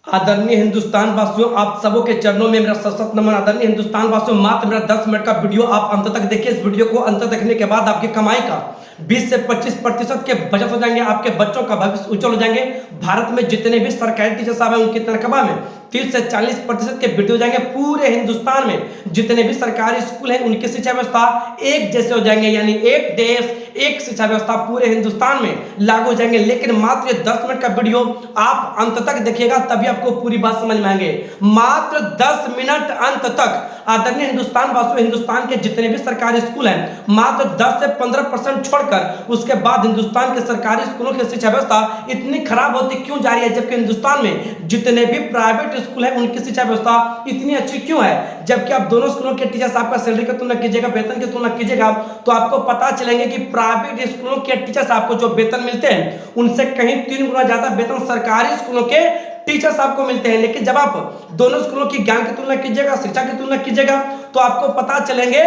आदरणीय हिंदुस्तान वासियों, आप सबों के चरणों में मेरा सशक्त नमन। आदरणीय हिंदुस्तान वासियों, मात्र मेरा 10 मिनट का वीडियो आप अंत तक देखिए। इस वीडियो को अंत तक देखने के बाद आपकी कमाई का 20 से 25% के बचत हो जाएंगे। आपके बच्चों का भविष्य उज्जवल हो जाएंगे। भारत में जितने भी सरकारी टीचर साहब हैं उनकी तनख्वाह में 30 से 40% के वृद्धि हो जाएंगे। पूरे हिंदुस्तान में जितने भी सरकारी स्कूल हैं उनकी शिक्षा व्यवस्था एक जैसे हो जाएंगे, यानी एक देश एक शिक्षा व्यवस्था पूरे हिंदुस्तान में लागू हो जाएंगे। लेकिन मात्र 10 मिनट का वीडियो आप अंत तक देखिएगा, तभी आपको पूरी बात समझ में आएंगे। मात्र 10 मिनट अंत तक। आदरणीय हिंदुस्तान वासियों, हिंदुस्तान के जितने भी सरकारी स्कूल हैं मात्र 10 से 15% छोड़कर उसके बाद हिंदुस्तान के सरकारी स्कूलों की शिक्षा व्यवस्था इतनी खराब होती क्यों जा रही है, जबकि हिंदुस्तान में जितने भी प्राइवेट स्कूल है उनकी शिक्षा व्यवस्था इतनी अच्छी क्यों है। जबकि आप दोनों स्कूलों के टीचर साहब का सैलरी की तुलना कीजिएगा, वेतन की तुलना कीजिएगा, तो आपको पता चलेंगे कि प्राइवेट स्कूलों के टीचर साहब को जो वेतन मिलते हैं उनसे कहीं 3 गुना ज्यादा वेतन सरकारी स्कूलों के टीचर साहब को मिलते हैं। लेकिन जब आप दोनों स्कूलों की ज्ञान की तुलना कीजिएगा, शिक्षा की तुलना कीजिएगा, तो आपको पता चलेंगे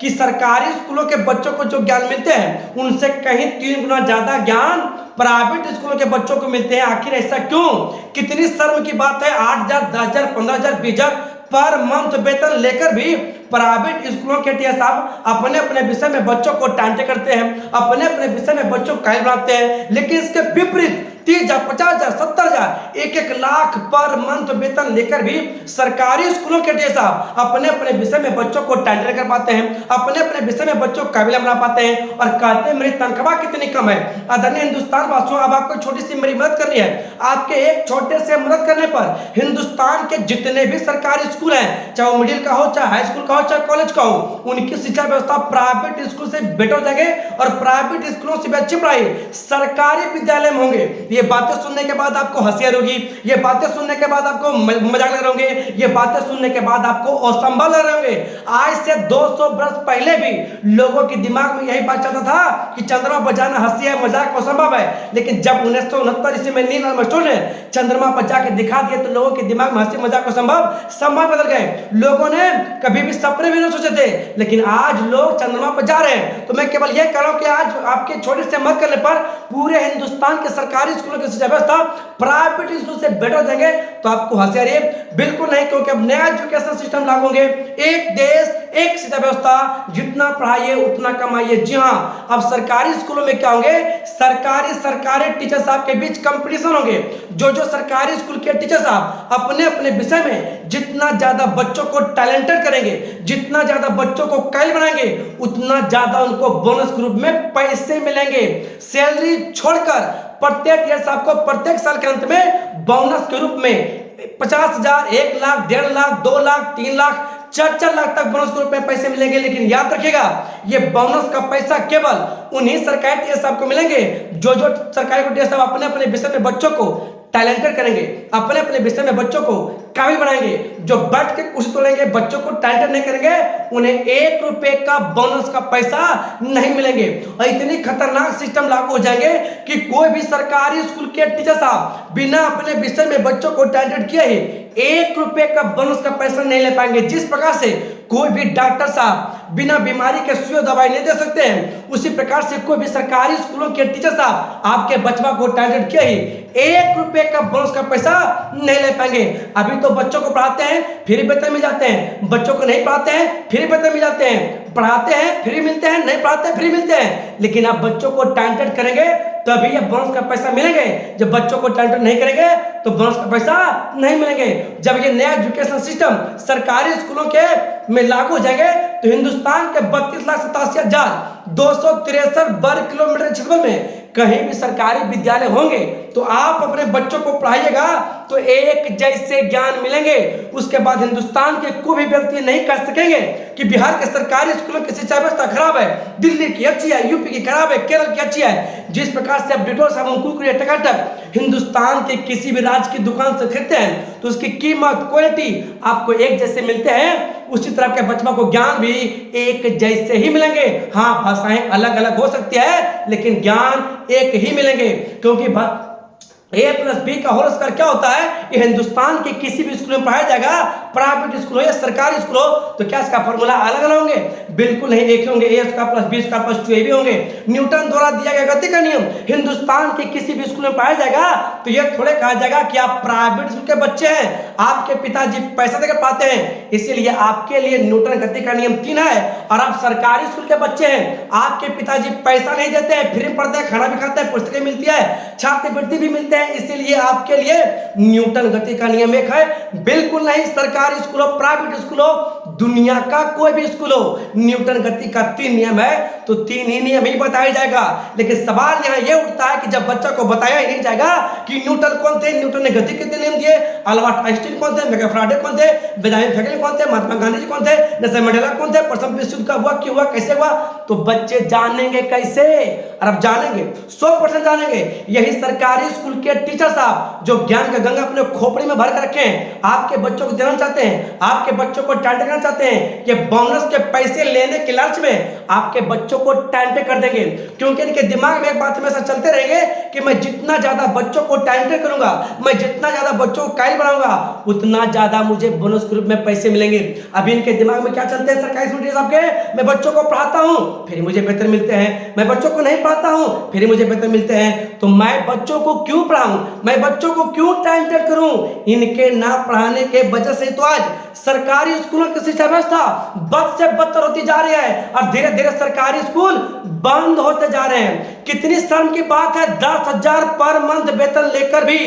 कि सरकारी स्कूलों के बच्चों को जो ज्ञान मिलते हैं उनसे कहीं 3 गुना ज्यादा ज्ञान प्राइवेट स्कूलों के बच्चों को मिलते हैं। आखिर ऐसा क्यों? कितनी शर्म की बात है। 8,000, 10,000, 15,000, 20,000 पर मंथ वेतन लेकर भी प्राइवेट स्कूलों के टीचर साहब अपने अपने विषय में बच्चों को टांटे करते हैं, अपने अपने विषय में बच्चों को कायल बनाते हैं। लेकिन इसके विपरीत 30,000, 50,000, 70,000, 1-1 लाख पर मंथ वेतन लेकर भी सरकारी स्कूलों के टीचर साहब अपने अपने विषय में बच्चों को टांटे कर पाते हैं, अपने अपने विषय में बच्चों को काबिल बना पाते हैं और कहते हैं मेरी तनख्वाह कितनी कम है। आदरणीय हिंदुस्तान वासियों, अब आपको छोटी सी मेरी मदद करनी है। आपके एक छोटे से मदद करने पर हिंदुस्तान के जितने भी सरकारी स्कूल हैं, चाहे वो मिडिल का हो, चाहे हाई स्कूल का हो, चाहे कॉलेज का हो, उनकी शिक्षा व्यवस्था प्राइवेट स्कूल से बेटर हो जाएंगे और प्राइवेट स्कूलों से भी अच्छी पढ़ाई सरकारी विद्यालय में होंगे। ये बातें सुनने के बाद आपको हंसी होगी, ये बातें सुनने के बाद आपको मजाक लग रहे होंगे, ये बातें सुनने के बाद आपको असंभव लग रहे होंगे। आज से 200 वर्ष पहले भी लोगों के दिमाग में यही बात चलता था कि चंद्रमा पर जाना हंसी है, मजाक असंभव है। लेकिन जब 1969 ईस्वी में नील आर्मस्ट्रांग ने चंद्रमा पर जाकर दिखा दिया तो लोगों के दिमाग में हंसी मजाक संभव बदल गए। लोगों ने कभी भी सपने में नहीं सोचे थे, लेकिन आज लोग चंद्रमा पर जा रहे हैं। तो मैं केवल यह कह रहा हूं कि आज आपके छोटे से मत करने पर पूरे हिंदुस्तान के सरकारी स्कूलों की शिक्षा व्यवस्था प्राइवेट स्कूल से बेटर हो जाएंगे। तो आपको हंसी आ रही है? बिल्कुल नहीं, क्योंकि अब नया एजुकेशन सिस्टम लागू होंगे। एक देश एक शिक्षा व्यवस्था, जितना पढ़ाइए उतना कमाइए। जी हाँ, अब सरकारी स्कूलों में क्या होंगे, सरकारी टीचर साहब के बीच कंपटीशन होंगे। जो सरकारी स्कूल के टीचर साहब अपने अपने विषय में जितना ज्यादा बच्चों को टैलेंटेड करेंगे, जितना ज्यादा बच्चों को कायल बनाएंगे, उतना ज्यादा उनको बोनस के रूप में पैसे मिलेंगे। सैलरी छोड़कर प्रत्येक टीचर साहब को प्रत्येक साल के अंत में बोनस के रूप में 50,000, 1 लाख, 1.5 लाख, 2 लाख, 3 लाख, 4 लाख तक बोनस के रूप में पैसे मिलेंगे। लेकिन याद रखिएगा, ये बोनस का पैसा केवल उन्हीं सरकारी टीचर साहब को मिलेंगे जो सरकारी टीचर साहब अपने अपने विषय में बच्चों को टैलेंटेड करेंगे, अपने अपने विषय में बच्चों को काबिल बनाएंगे। जो बैठ के कुछ तोड़ेंगे, बच्चों को टैलेंटेड नहीं करेंगे, उन्हें 1 रुपए का बोनस का पैसा नहीं मिलेंगे। और इतनी खतरनाक सिस्टम लागू हो जाएंगे कि कोई भी सरकारी स्कूल के टीचर साहब बिना अपने विषय में बच्चों को टैलेंटेड किए ही 1 रुपए का बोनस का पैसा नहीं ले पाएंगे। जिस प्रकार से कोई भी डॉक्टर साहब बिना बीमारी के सुई दवाई नहीं दे सकते हैं, उसी प्रकार से कोई भी सरकारी स्कूलों के टीचर साहब आपके बचवा को टैलेंटेड किए ही 1 रुपए का बोनस का पैसा नहीं ले पाएंगे। अभी तो बच्चों को पढ़ाते हैं फिर वेतन मिल जाते हैं, बच्चों को नहीं पढ़ाते हैं फिर वेतन मिल जाते हैं, पढ़ाते हैं फ्री मिलते हैं, नहीं पढ़ाते हैं फ्री मिलते हैं। लेकिन आप बच्चों को टैलेंटेड करेंगे तभी ये बोनस का पैसा मिलेंगे। जब बच्चों को टैलेंटेड नहीं करेंगे तो बोनस का पैसा नहीं मिलेंगे। जब ये नया एजुकेशन सिस्टम सरकारी स्कूलों के में लागू हो जाएंगे तो हिंदुस्तान के 32,87,263 वर्ग किलोमीटर क्षेत्रफल में कहीं भी सरकारी विद्यालय होंगे तो आप अपने बच्चों को पढ़ाइएगा तो एक जैसे ज्ञान मिलेंगे। उसके बाद हिंदुस्तान के कोई भी व्यक्ति नहीं कह सकेंगे कि बिहार के सरकारी स्कूलों की शिक्षा व्यवस्था खराब है, दिल्ली की अच्छी है, यूपी की खराब है, केरल की अच्छी है। जिस प्रकार से आप डिटोल साबुन कुरकुरे टकाटक हिंदुस्तान के किसी भी राज्य की दुकान से खरीदते हैं तो उसकी कीमत, क्वालिटी आपको एक जैसे मिलते हैं, उसी तरह के बच्चों को ज्ञान भी एक जैसे ही मिलेंगे। हाँ, भाषाएं अलग अलग हो सकती है लेकिन ज्ञान एक ही मिलेंगे, क्योंकि A+B का होल स्क्वायर क्या होता है, ये हिंदुस्तान के किसी भी स्कूल में पढ़ाया जाएगा, प्राइवेट स्कूल हो या सरकारी स्कूल हो, तो क्या इसका फॉर्मूला अलग अलग होंगे। बिल्कुल नहीं, एक ही होंगे, a square plus b square plus 2ab होंगे। न्यूटन द्वारा दिया गया गति का नियम हिंदुस्तान के किसी भी स्कूल में पाया जाएगा तो यह थोड़े कहा जाएगा कि आप प्राइवेट स्कूल के बच्चे हैं, आपके पिताजी पैसा देकर पाते हैं, इसीलिए आपके लिए न्यूटन गति का नियम 3 है। और आप सरकारी स्कूल के बच्चे हैं, आपके पिताजी पैसा नहीं देते हैं, फ्री में पढ़ते हैं, खाना भी खाते हैं, पुस्तकें मिलती है, छात्रवृत्ति भी मिलते हैं, इसीलिए आपके लिए न्यूटन गति का नियम 1 है। बिल्कुल नहीं, सरकारी स्कूल हो, प्राइवेट स्कूल हो, दुनिया का कोई भी स्कूल हो, न्यूटन गति का 3 नियम है तो 3 ही नियम ही बताया जाएगा। लेकिन सवाल यहाँ ये उठता है कि जब बच्चा को बताया ही नहीं जाएगा कि न्यूटन कौन थे, न्यूटन ने गति कितने नियम दिए, अल्बर्ट आइंस्टीन कौन थे, मैक्स फ्राडे कौन थे, बेंजामिन फ्रैंकलिन कौन थे, महात्मा गांधी जी कौन थे, नेल्सन मंडेला कौन थे, प्रथम विश्व युद्ध का हुआ, क्यों हुआ, कैसे हुआ, तो बच्चे जानेंगे कैसे? और अब जानेंगे, 100% जानेंगे। यही सरकारी स्कूल के टीचर साहब जो ज्ञान का गंगा अपने खोपड़ी में भर कर रखे हैं, आपके बच्चों को देना चाहते हैं, आपके बच्चों को टैलेंट करना चाहते हैं, ये बोनस के पैसे लेने के लालच में आपके बच्चों को टैलेंटेड कर देंगे। क्योंकि इनके दिमाग में एक बात हमेशा चलते रहेंगे कि मैं जितना ज्यादा बच्चों को टैलेंटेड करूंगा, मैं जितना ज्यादा बच्चों को कायल बनाऊंगा, उतना ज्यादा मुझे बोनस के रूप में पैसे मिलेंगे। अभी इनके दिमाग में क्या चलते हैं सरकारी स्कूल टीचर आपके, मैं बच्चों को पढ़ाता हूं फिर मुझे वेतन मिलते हैं, मैं बच्चों को नहीं पढ़ाता हूं फिर मुझे वेतन मिलते हैं, तो मैं बच्चों को क्यों पढ़ाऊं, मैं बच्चों को क्यों टैलेंटेड करूं? इनके ना पढ़ाने के वजह से तो आज सरकारी स्कूलों की शिक्षा व्यवस्था बद से बदतर होती जा रही है और धीरे धीरे सरकारी स्कूल बंद होते जा रहे हैं। कितनी शर्म की बात है, 10,000 पर मंथ वेतन लेकर भी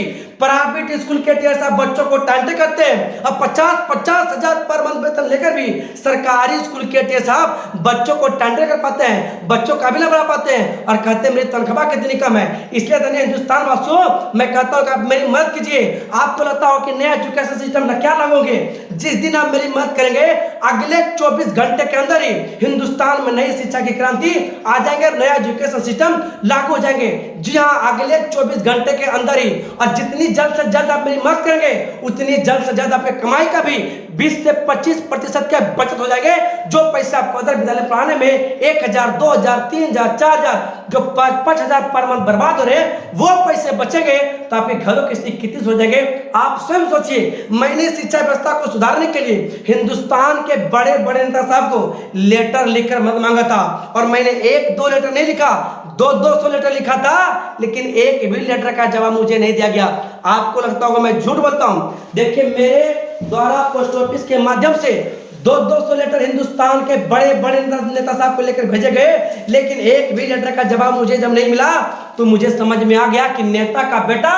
प्राइवेट स्कूल के टीचर साहब बच्चों को टैलेंटेड करते हैं और 50,000 पर मंथ वेतन लेकर भी सरकारी स्कूल के टीचर साहब बच्चों को टैलेंटेड कर पाते हैं, बच्चों का काबिल बना पाते हैं और कहते हैं मेरी तनख्वाह कितनी कम है। इसलिए धन्य हिंदुस्तान वासियों, मैं कहता हूं कि आप मेरी मदद कीजिए। आपको लगता हो कि नया एजुकेशन सिस्टम क्या लागोगे, जिस दिन आप मेरी मदद करेंगे अगले 24 घंटे के अंदर ही हिंदुस्तान में नई शिक्षा की क्रांति आ जाएंगे, नया एजुकेशन सिस्टम लागू हो जाएंगे। जी हाँ, अगले 24 घंटे के अंदर ही। और जितनी जल्द से जल्द आप मेरी मदद करेंगे उतनी जल्द से जल्द आपके कमाई का भी 20 से 25% के बचत हो जाएंगे। जो पैसे आपको अदर विद्यालय पढ़ाने में 1,000, 2,000, 3,000, 4,000 जो 5,000 पर मंथ बर्बाद हो रहे हैं, वो पैसे बचेंगे तो आपके घरों की स्थिति कितनी हो जाएंगे आप स्वयं सोचिए। मैंने शिक्षा व्यवस्था को सुधारने के लिए हिंदुस्तान के बड़े बड़े नेता साहब को लेटर लिखकर मदद मांगा था और मैंने 1-2 लेटर नहीं लिखा, 200 लेटर लिखा था, लेकिन एक भी लेटर का जवाब मुझे नहीं दिया गया। आपको लगता होगा मैं झूठ बोलता हूं, देखिए मेरे द्वारा पोस्ट ऑफिस के माध्यम से 200 लेटर हिंदुस्तान के बड़े बड़े नेता साहब को लेकर भेजे गए, लेकिन एक भी लेटर का जवाब मुझे जब नहीं मिला तो मुझे समझ में आ गया कि नेता का बेटा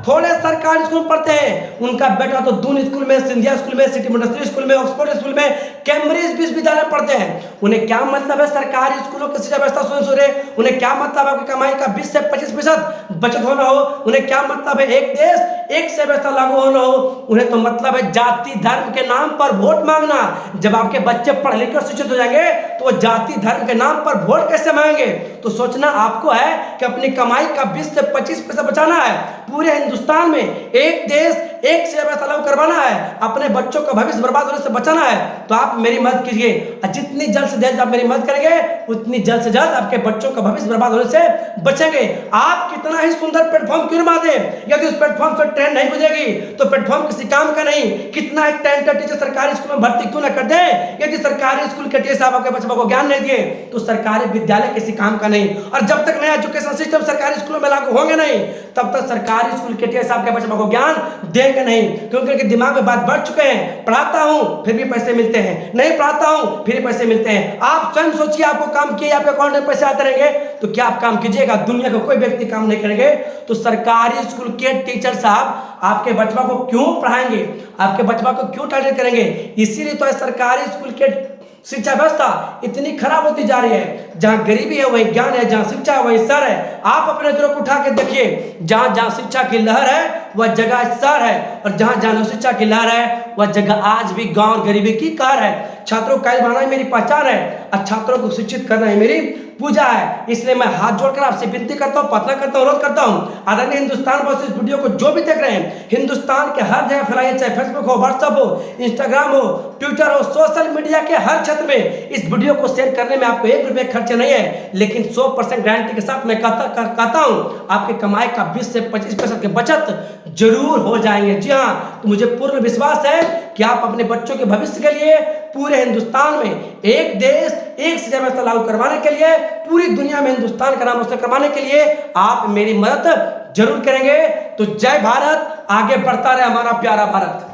थोड़े सरकारी स्कूल में पढ़ते हैं, उनका बेटा तो दून स्कूल में, सिंधिया स्कूल में, सिटी मोंटेसरी स्कूल में, ऑक्सफोर्ड स्कूल में, कैम्ब्रिज विश्वविद्यालय में पढ़ते हैं। उन्हें क्या मतलब है सरकारी स्कूलों की शिक्षा व्यवस्था सुधारे? उन्हें क्या मतलब है आपकी कमाई का 20 से 25% बचत होना हो? उन्हें क्या मतलब है एक देश एक से व्यवस्था लागू होना हो? उन्हें तो मतलब है जाति धर्म के नाम पर वोट मांगना। जब आपके बच्चे पढ़ लिख कर शिक्षित हो जाएंगे तो वो जाति धर्म के नाम पर वोट कैसे मांगेंगे? तो सोचना आपको है कि अपनी कमाई का 20 से 25% बचाना है, पूरे हिंदुस्तान में एक देश एक से व्यवस्था लागू करवाना है, अपने बच्चों का भविष्य बर्बाद होने से बचाना है, तो आप मेरी मदद कीजिए। जितनी जल्द से जल्द आप मेरी मदद करेंगे उतनी जल्द से जल्द आपके बच्चों का भविष्य बर्बाद होने से बचेंगे। आप कितना ही सुंदर प्लेटफॉर्म क्यों ना दें, यदि उस प्लेटफॉर्म पर ट्रेन नहीं बजेगी तो प्लेटफॉर्म किसी काम का नहीं। कितना ही टैलेंटेड टीचर सरकारी स्कूल में भर्ती क्यों ना कर दें, यदि सरकारी स्कूल के टीचर साहब आपके बच्चों को ज्ञान नहीं दिए तो सरकारी विद्यालय किसी काम का नहीं। और जब तक नया एजुकेशन सिस्टम सरकारी स्कूलों में लागू होंगे नहीं तब तक सरकारी स्कूल के टीचर साहब के बच्चों को ज्ञान देंगे नहीं, क्योंकि उनके दिमाग में बात बढ़ चुके हैं, पढ़ाता हूं फिर भी पैसे मिलते हैं, नहीं पढ़ाता हूं फिर पैसे मिलते हैं। आप स्वयं सोचिए, आपको काम किए आपके अकाउंट में पैसे आते रहेंगे तो क्या आप काम कीजिएगा? दुनिया का कोई व्यक्ति काम नहीं करेंगे। तो सरकारी स्कूल के टीचर साहब आपके बच्चों को क्यों पढ़ाएंगे, आपके बच्चों को क्यों टारगेट करेंगे? इसीलिए तो सरकारी स्कूल के शिक्षा व्यवस्था इतनी खराब होती जा रही है। जहां गरीबी है वहीं ज्ञान है, जहां शिक्षा है वहीं शहर है। आप अपने नजरों को उठा के देखिए, जहां जहां शिक्षा की लहर है वह जगह शहर है, और जहां जहां शिक्षा की लहर है वह जगह आज भी गांव गरीबी की कहर है। छात्रों को कायल बनाना ही मेरी पहचान है और छात्रों को शिक्षित करना ही मेरी पूजा है। इसलिए मैं हाथ जोड़कर आपसे विनती करता हूं, प्रार्थना करता हूं, अनुरोध करता हूं, आदरणीय हिंदुस्तान बस इस वीडियो को जो भी देख रहे हैं हिंदुस्तान के हर जगह फैलाइए, चाहे फेसबुक हो, व्हाट्सएप हो, इंस्टाग्राम हो, ट्विटर हो, सोशल मीडिया के हर क्षेत्र में इस वीडियो को शेयर करने में आपको 1 रुपये खर्च नहीं है, लेकिन 100% गारंटी के साथ मैं कहता हूं आपकी कमाई का 20 से 25% की बचत जरूर हो जाएंगे। जी हाँ, तो मुझे पूर्ण विश्वास है कि आप अपने बच्चों के भविष्य के लिए पूरे हिंदुस्तान में एक देश एक शिक्षा व्यवस्था लागू करवाने के लिए, पूरी दुनिया में हिंदुस्तान का नाम रोशन करवाने के लिए आप मेरी मदद जरूर करेंगे। तो जय भारत, आगे बढ़ता रहे हमारा प्यारा भारत।